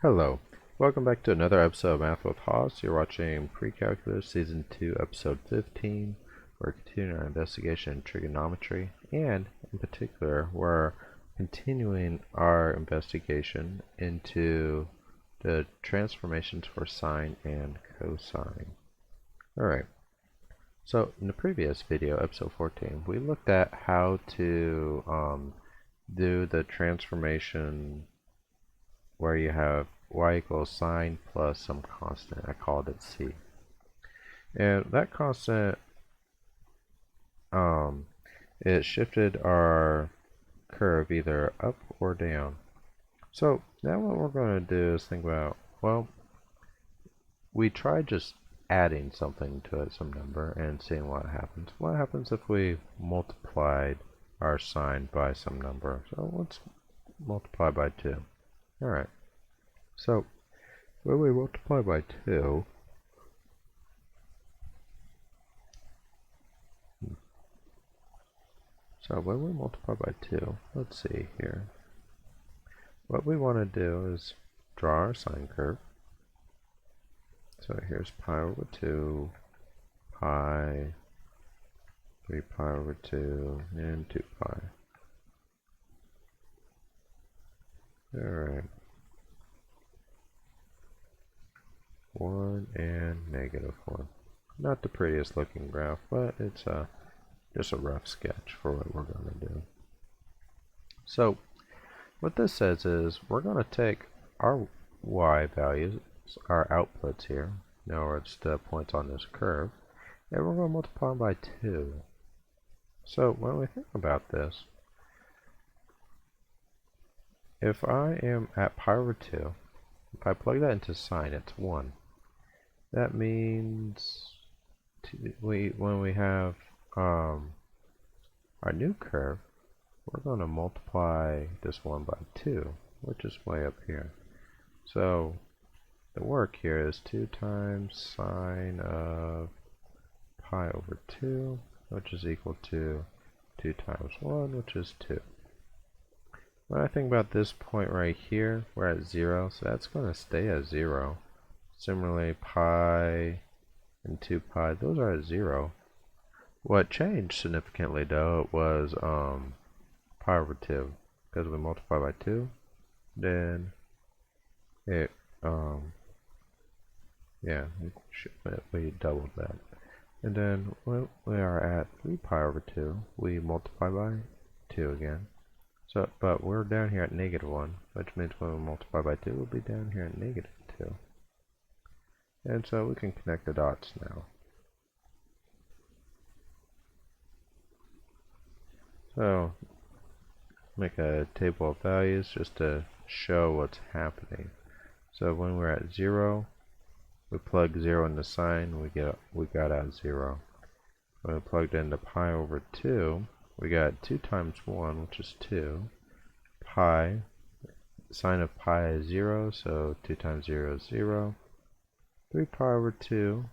Hello, welcome back to another episode of Math with Haas. You're watching Precalculus Season 2, Episode 15. We're continuing our investigation in trigonometry, and in particular, we're continuing our investigation into the transformations for sine and cosine. Alright, so in the previous video, Episode 14, we looked at how to do the transformation where you have y equals sine plus some constant. I called it c. And that constant, it shifted our curve either up or down. So now what we're going to do is think about, well, we tried just adding something to it, some number, and seeing what happens. What happens if we multiplied our sine by some number? So let's multiply by 2. Alright. So when we multiply by 2, let's see here. What we want to do is draw our sine curve. So here's pi over 2, pi, 3 pi over 2, and 2 pi. Alright. 1 and -1. Not the prettiest looking graph, but it's just a rough sketch for what we're going to do. So what this says is we're going to take our y values, our outputs here, in other words the points on this curve, and we're going to multiply them by 2. So when we think about this, if I am at pi over 2, if I plug that into sine, it's 1. That means when we have our new curve, we're going to multiply this one by 2, which is way up here. So the work here is 2 times sine of pi over 2, which is equal to 2 times 1, which is 2. When I think about this point right here, we're at 0, so that's going to stay at 0. Similarly, pi and 2 pi, those are at 0. What changed significantly though was pi over 2, because we multiply by 2, then it we doubled that. And then when we are at 3 pi over 2, we multiply by 2 again. So, but we're down here at -1, which means when we multiply by 2, we'll be down here at -2. And so we can connect the dots now. So make a table of values just to show what's happening. So when we're at 0, we plug 0 into sine, we got out 0. When we plugged into pi over 2, we got 2 times 1, which is 2. Pi, sine of pi is 0, so 2 times 0 is 0. 3 pi over 2,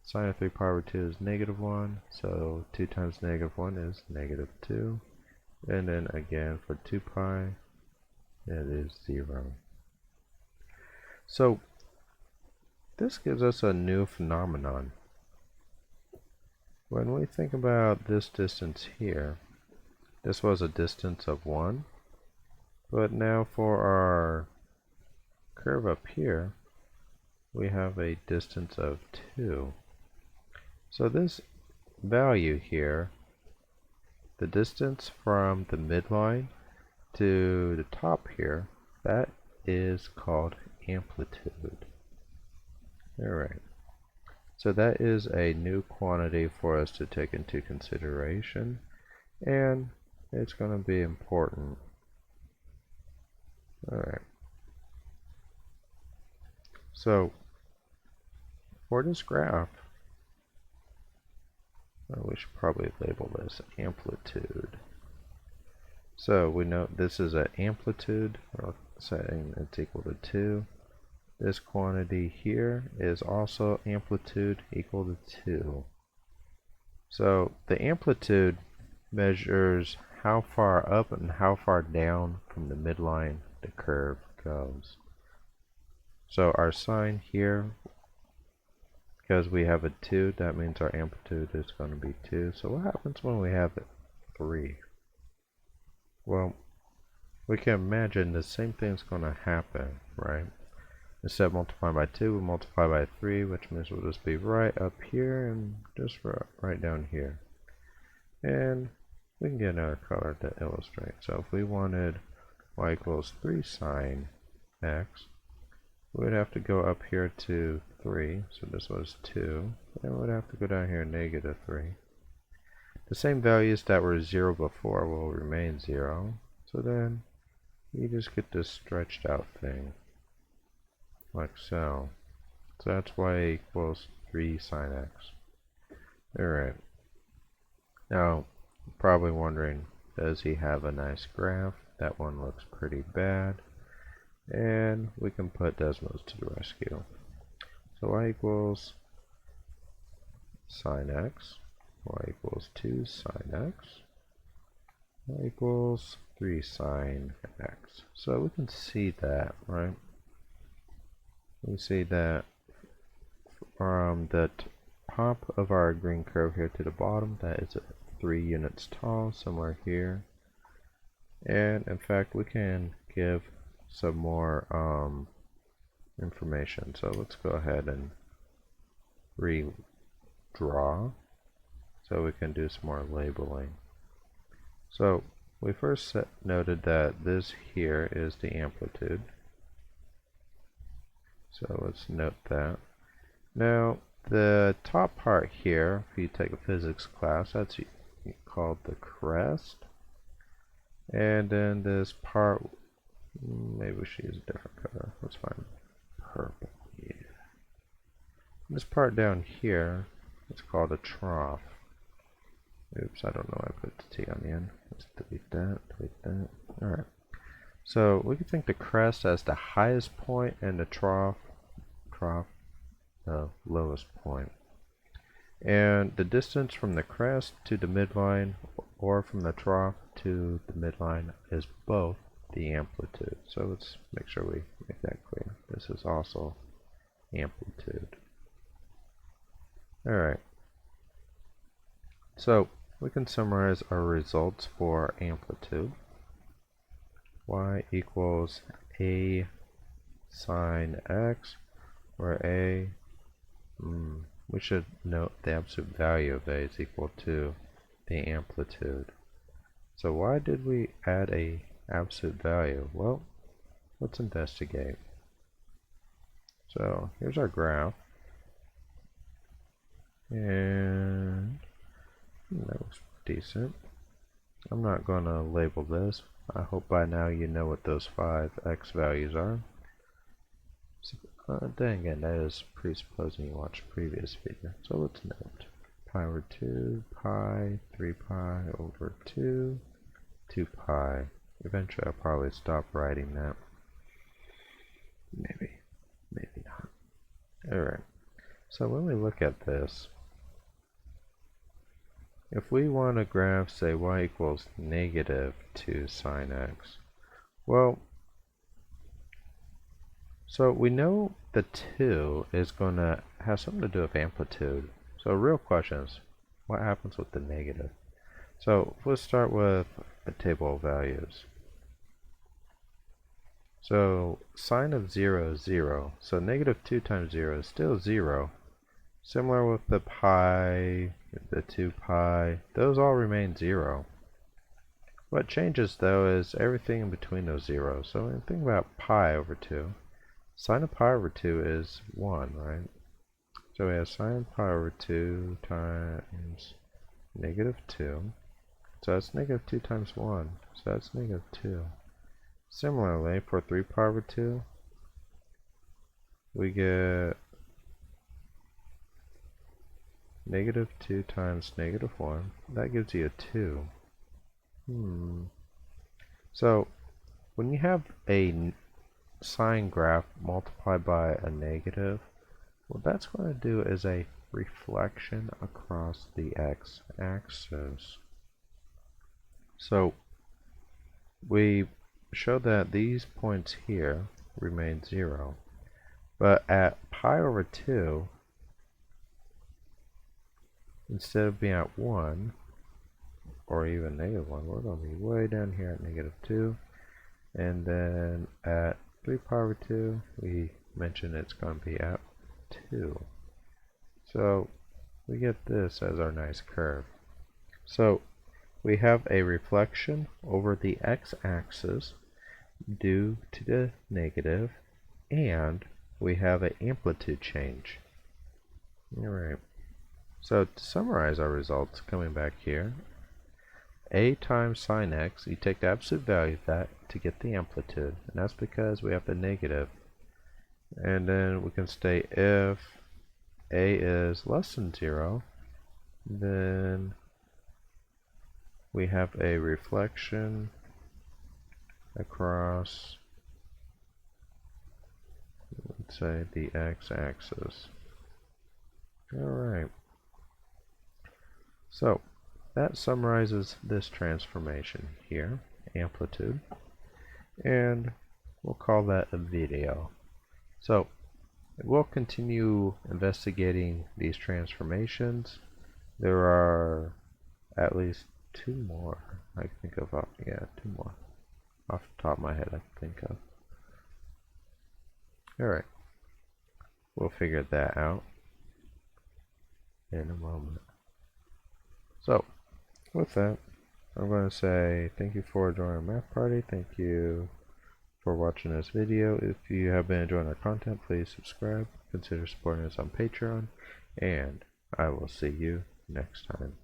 sine of 3 pi over 2 is -1, so 2 times -1 is -2. And then again for 2 pi, it is 0. So this gives us a new phenomenon. When we think about this distance here, this was a distance of 1, but now for our curve up here, we have a distance of 2. So this value here, the distance from the midline to the top here, that is called amplitude. Alright, so that is a new quantity for us to take into consideration, and it's going to be important. Alright, so for this graph, we should probably label this amplitude. So we know this is an amplitude, we're saying it's equal to 2. This quantity here is also amplitude equal to 2. So the amplitude measures how far up and how far down from the midline the curve goes. So our sine here, because we have a 2, that means our amplitude is going to be 2. So what happens when we have 3? Well, we can imagine the same thing's going to happen, right? Instead of multiplying by 2, we multiply by 3, which means we'll just be right up here and just right down here. And we can get another color to illustrate. So if we wanted y equals 3 sine x, we would have to go up here to 3, so this was 2, and we would have to go down here negative 3. The same values that were 0 before will remain 0, so then you just get this stretched out thing, like so. So that's y equals 3 sine x. Alright. Now, you're probably wondering, does he have a nice graph? That one looks pretty bad. And we can put Desmos to the rescue. So y equals sine x, y equals 2 sine x, y equals 3 sine x. So we can see that, right? We see that from the top of our green curve here to the bottom, that is 3 units tall, somewhere here. And in fact, we can give some more information. So let's go ahead and redraw so we can do some more labeling. So we first noted that this here is the amplitude. So let's note that. Now the top part here, if you take a physics class, that's called the crest. And then this part, maybe we should use a different color. Let's find purple. Yeah. This part down here, it's called a trough. Oops, I don't know why I put the T on the end. Let's delete that, delete that. Alright. So we can think the crest as the highest point and the trough, the lowest point. And the distance from the crest to the midline or from the trough to the midline is both the amplitude. So let's make sure we make that clear. This is also amplitude. Alright. So we can summarize our results for amplitude. Y equals a sine x, where a, we should note the absolute value of a is equal to the amplitude. So why did we add a absolute value? Well, let's investigate. So here's our graph, and that looks decent. I'm not going to label this. I hope by now you know what those 5 x values are. So, then again, that is presupposing you watched the previous video. So let's note pi over 2, pi, 3 pi over 2, 2 pi. Eventually I'll probably stop writing that. Maybe not. Alright, so when we look at this, if we want to graph, say, y equals negative 2 sine x, well, so we know the 2 is going to have something to do with amplitude. So the real question is, what happens with the negative? So let's start with a table of values. So sine of 0 is 0. So negative 2 times 0 is still 0. Similar with the pi, the 2 pi, those all remain 0. What changes though is everything in between those zeros. So when you think about pi over 2, sine of pi over 2 is 1, right? So we have sine pi over 2 times negative 2. So that's negative 2 times 1. So that's negative 2. Similarly, for 3 pi over 2, we get negative 2 times negative 1. That gives you a 2. So when you have a sine graph multiplied by a negative, what that's going to do is a reflection across the x-axis. So we show that these points here remain 0. But at pi over 2, instead of being at 1, or even -1, we're going to be way down here at -2. And then at 3 pi over 2, we mentioned it's going to be at 2. So we get this as our nice curve. So we have a reflection over the x-axis due to the negative, and we have an amplitude change. Alright, so to summarize our results, coming back here, a times sine x, you take the absolute value of that to get the amplitude, and that's because we have the negative. And then we can state if a is less than 0, then we have a reflection across, let's say, the x-axis. Alright, so that summarizes this transformation here, amplitude, and we'll call that a video. So we'll continue investigating these transformations. There are at least 2 more I can think of. Yeah, 2 more off the top of my head I can think of. Alright, we'll figure that out in a moment. So with that, I'm going to say thank you for joining our math party. Thank you for watching this video. If you have been enjoying our content, please subscribe, consider supporting us on Patreon, and I will see you next time.